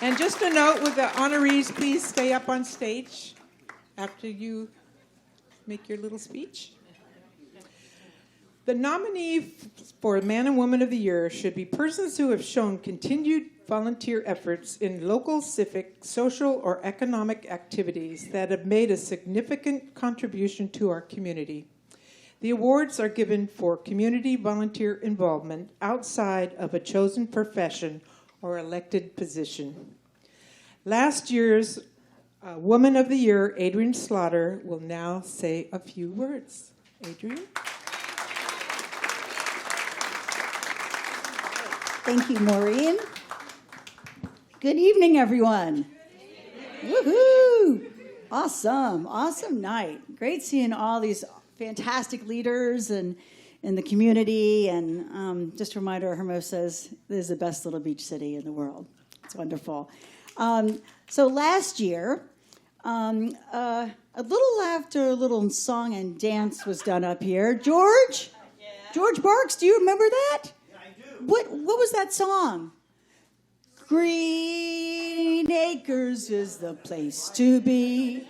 And just a note with the honorees, please stay up on stage after you make your little speech. The nominee for Man and Woman of the Year should be persons who have shown continued volunteer efforts in local, civic, social, or economic activities that have made a significant contribution to our community. The awards are given for community volunteer involvement outside of a chosen profession or elected position. Last year's Woman of the Year, Adrienne Slaughter, will now say a few words. Adrienne? Thank you, Maureen. Good evening, everyone. Woohoo! Awesome night. Great seeing all these fantastic leaders and in the community. And just a reminder, Hermosa is the best little beach city in the world. It's wonderful. So last year, a little after a little song and dance was done up here. George Barks, do you remember that? Yeah, I do. What was that song? Green Acres is the place to be.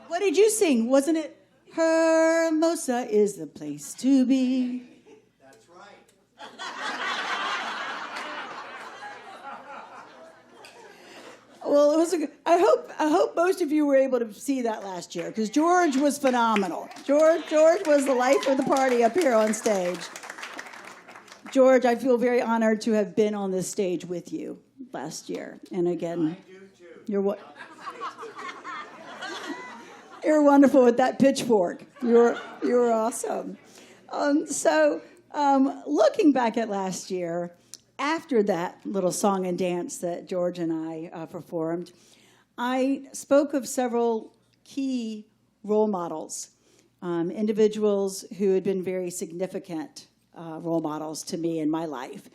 What did you sing? Wasn't it Hermosa is the place to be? That's right. Well, it was. I hope most of you were able to see that last year because George was phenomenal. George was the life of the party up here on stage. George, I feel very honored to have been on this stage with you last year. And again, I do too. You're wonderful with that pitchfork. You were awesome. Looking back at last year, after that little song and dance that George and I performed, I spoke of several key role models, individuals who had been very significant role models to me in my life.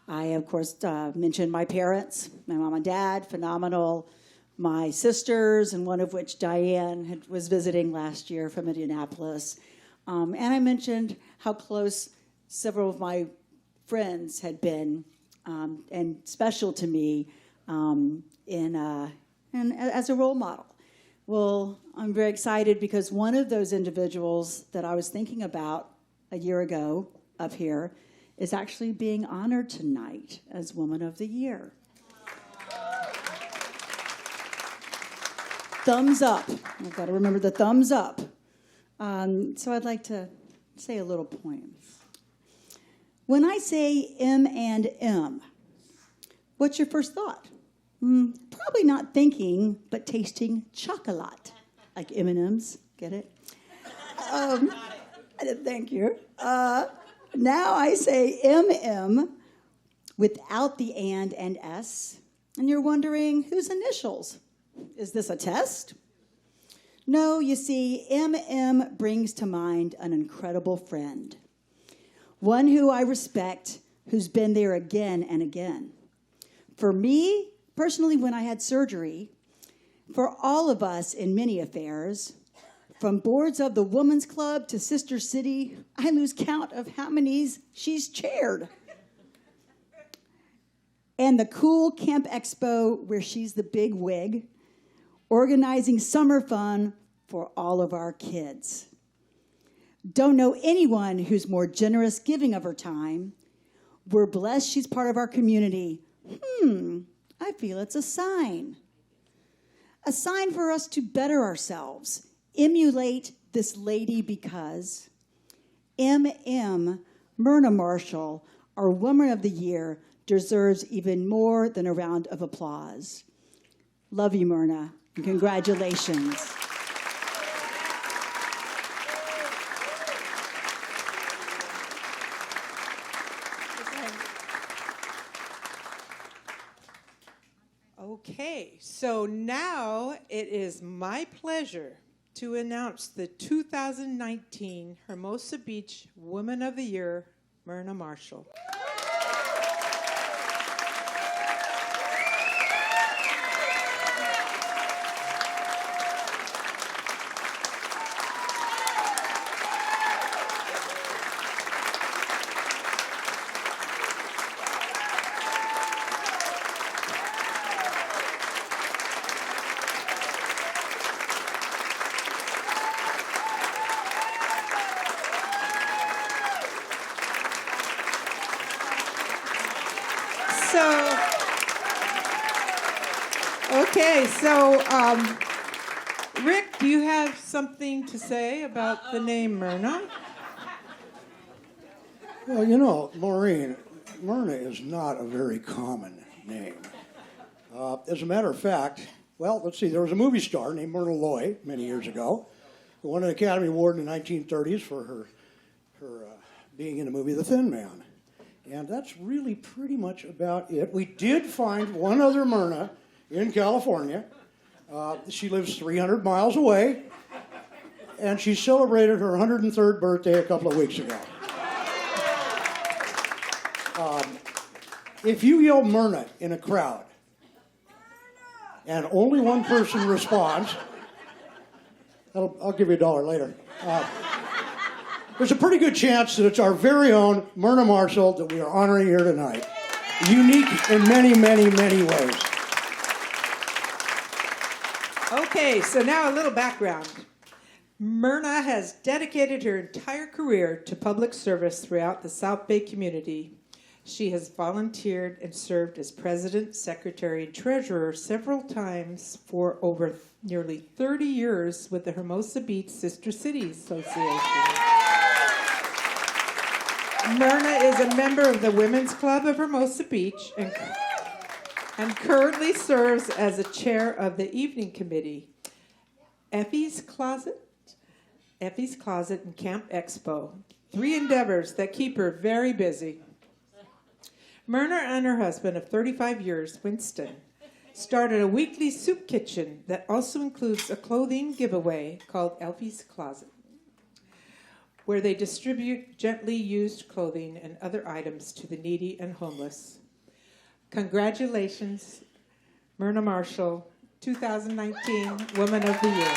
I, of course, mentioned my parents, my mom and dad, phenomenal, my sisters, and one of which, Diane, was visiting last year from Indianapolis. And I mentioned how close several of my friends had been and special to me and as a role model. Well, I'm very excited because one of those individuals that I was thinking about a year ago up here is actually being honored tonight as Woman of the Year. Thumbs up. I've got to remember the thumbs up. So I'd like to say a little poem. When I say M&M, what's your first thought? Probably not thinking, but tasting chocolate, like M&Ms. Get it? Thank you. Now I say M without the and S, and you're wondering whose initials? Is this a test? No, you see, M brings to mind an incredible friend, one who I respect, who's been there again and again. For me, personally, when I had surgery, for all of us in many affairs, from boards of the Women's Club to Sister City, I lose count of how many she's chaired. And the cool Camp Expo, where she's the big wig, organizing summer fun for all of our kids. Don't know anyone who's more generous giving of her time. We're blessed she's part of our community. I feel it's a sign. A sign for us to better ourselves, emulate this lady because Myrna Marshall, our Woman of the Year, deserves even more than a round of applause. Love you, Myrna, and congratulations. Okay, so now it is my pleasure to announce the 2019 Hermosa Beach Woman of the Year, Myrna Marshall. So, Rick, do you have something to say about the name Myrna? Well, you know, Maureen, Myrna is not a very common name. As a matter of fact, well, let's see, there was a movie star named Myrna Loy many years ago who won an Academy Award in the 1930s for her being in the movie The Thin Man. And that's really pretty much about it. We did find one other Myrna in California. She lives 300 miles away, and she celebrated her 103rd birthday a couple of weeks ago. If you yell Myrna in a crowd, and only one person responds, I'll give you $1 later. There's a pretty good chance that it's our very own Myrna Marshall that we are honoring here tonight. Unique in many, many, many ways. Okay, so now a little background. Myrna has dedicated her entire career to public service throughout the South Bay community. She has volunteered and served as president, secretary, and treasurer several times for over nearly 30 years with the Hermosa Beach Sister Cities Association. Myrna is a member of the Women's Club of Hermosa Beach and currently serves as the chair of the evening committee, Effie's Closet, and Camp Expo, 3 endeavors that keep her very busy. Myrna and her husband of 35 years, Winston, started a weekly soup kitchen that also includes a clothing giveaway called Effie's Closet, where they distribute gently used clothing and other items to the needy and homeless. Congratulations, Myrna Marshall, 2019 Woman of the Year.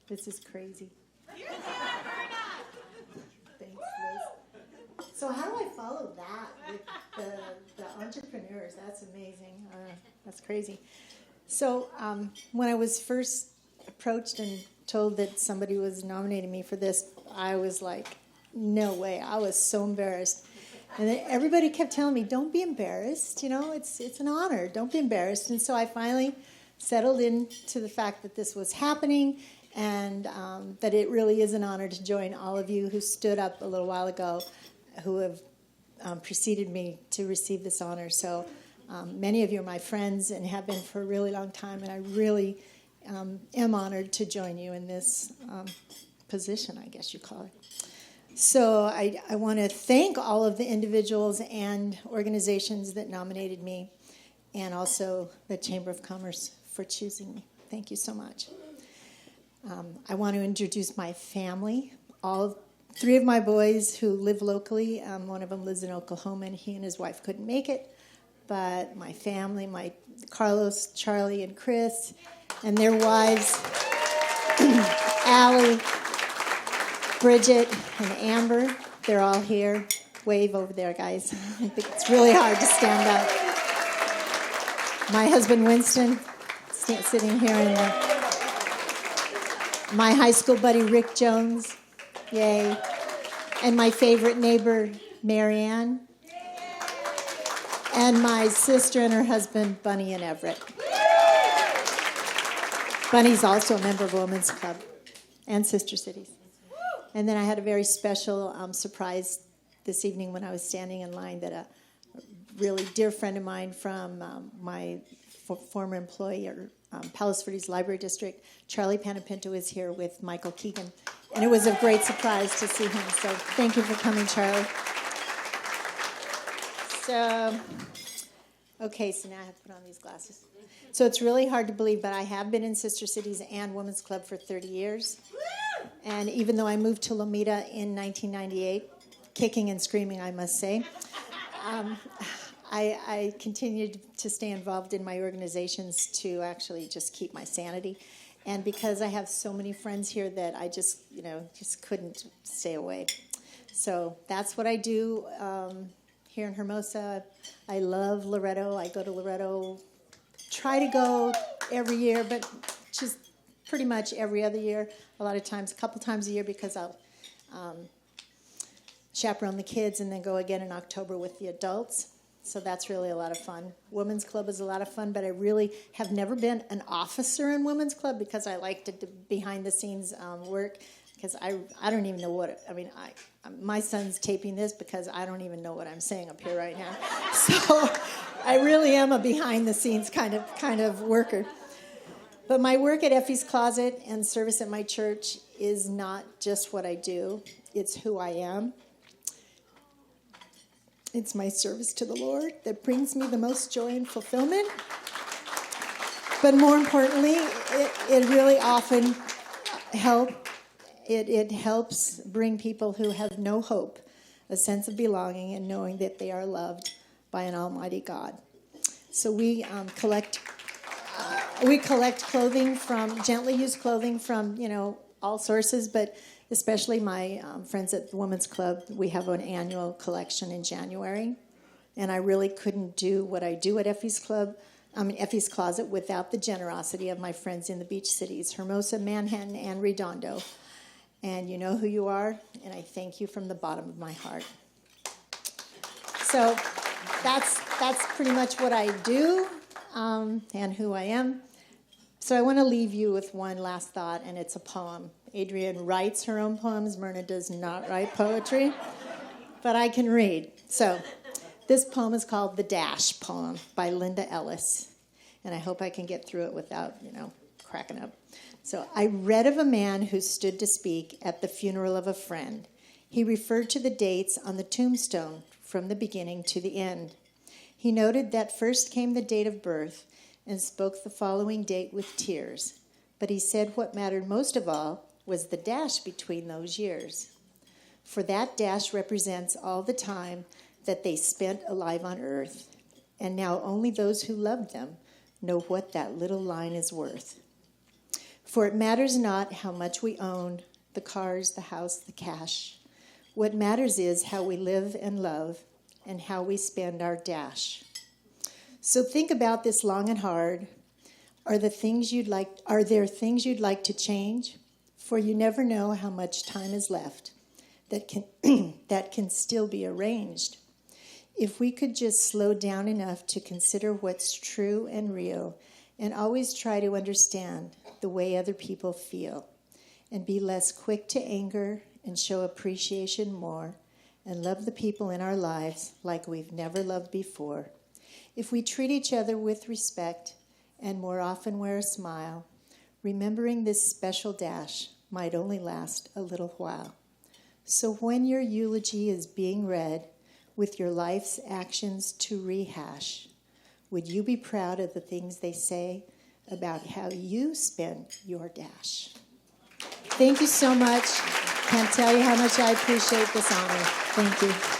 This is crazy. Thanks, Liz. So how do I follow that with the entrepreneurs? That's amazing. That's crazy. So when I was first approached and told that somebody was nominating me for this, I was like, no way. I was so embarrassed. And then everybody kept telling me, don't be embarrassed. You know, it's an honor. Don't be embarrassed. And so I finally settled into the fact that this was happening, and that it really is an honor to join all of you who stood up a little while ago, who have preceded me to receive this honor. So many of you are my friends and have been for a really long time, and I really am honored to join you in this position, I guess you call it. So I want to thank all of the individuals and organizations that nominated me, and also the Chamber of Commerce for choosing me. Thank you so much. I want to introduce my family. All 3 of my boys who live locally. One of them lives in Oklahoma, and he and his wife couldn't make it. But my family, my Carlos, Charlie, and Chris, and their wives, Allie, Bridget, and Amber, they're all here. Wave over there, guys. I think it's really hard to stand up. My husband, Winston, sitting here in the... My high school buddy, Rick Jones, yay. And my favorite neighbor, Marianne. And my sister and her husband, Bunny and Everett. Bunny's also a member of Women's Club and Sister Cities. And then I had a very special surprise this evening when I was standing in line that a really dear friend of mine from my former employee at Palos Verdes Library District, Charlie Panapinto, is here with Michael Keegan. And it was a great surprise to see him. So thank you for coming, Charlie. So Okay, so now I have to put on these glasses. So it's really hard to believe, but I have been in Sister Cities and Women's Club for 30 years. And even though I moved to Lomita in 1998, kicking and screaming, I must say, I continued to stay involved in my organizations to actually just keep my sanity. And because I have so many friends here that I just couldn't stay away. So that's what I do here in Hermosa. I love Loretto. I go to Loretto, try to go every year, but just pretty much every other year. A lot of times, a couple times a year, because I'll chaperone the kids and then go again in October with the adults. So that's really a lot of fun. Women's Club is a lot of fun, but I really have never been an officer in Women's Club because I like to do behind-the-scenes work, because I don't even know my son's taping this because I don't even know what I'm saying up here right now. So I really am a behind-the-scenes kind of worker. But my work at Effie's Closet and service at my church is not just what I do. It's who I am. It's my service to the Lord that brings me the most joy and fulfillment. But more importantly, it really often it helps bring people who have no hope a sense of belonging and knowing that they are loved by an almighty God. So we collect clothing from, gently used clothing from, all sources, but especially my friends at the Women's Club. We have an annual collection in January, and I really couldn't do what I do at Effie's Closet without the generosity of my friends in the beach cities, Hermosa, Manhattan, and Redondo. And you know who you are, and I thank you from the bottom of my heart. So that's pretty much what I do and who I am. So I want to leave you with one last thought, and it's a poem. Adrienne writes her own poems. Myrna does not write poetry, but I can read. So this poem is called The Dash Poem by Linda Ellis, and I hope I can get through it without, cracking up. So I read of a man who stood to speak at the funeral of a friend. He referred to the dates on the tombstone from the beginning to the end. He noted that first came the date of birth and spoke the following date with tears. But he said what mattered most of all was the dash between those years. For that dash represents all the time that they spent alive on earth. And now only those who loved them know what that little line is worth. For it matters not how much we own, the cars, the house, the cash. What matters is how we live and love and how we spend our dash. So think about this long and hard. Are there things you'd like to change? For you never know how much time is left that can still be arranged. If we could just slow down enough to consider what's true and real, and always try to understand the way other people feel, and be less quick to anger and show appreciation more, and love the people in our lives like we've never loved before. If we treat each other with respect and more often wear a smile, remembering this special dash might only last a little while. So when your eulogy is being read with your life's actions to rehash, would you be proud of the things they say about how you spend your dash? Thank you so much. Can't tell you how much I appreciate this honor. Thank you.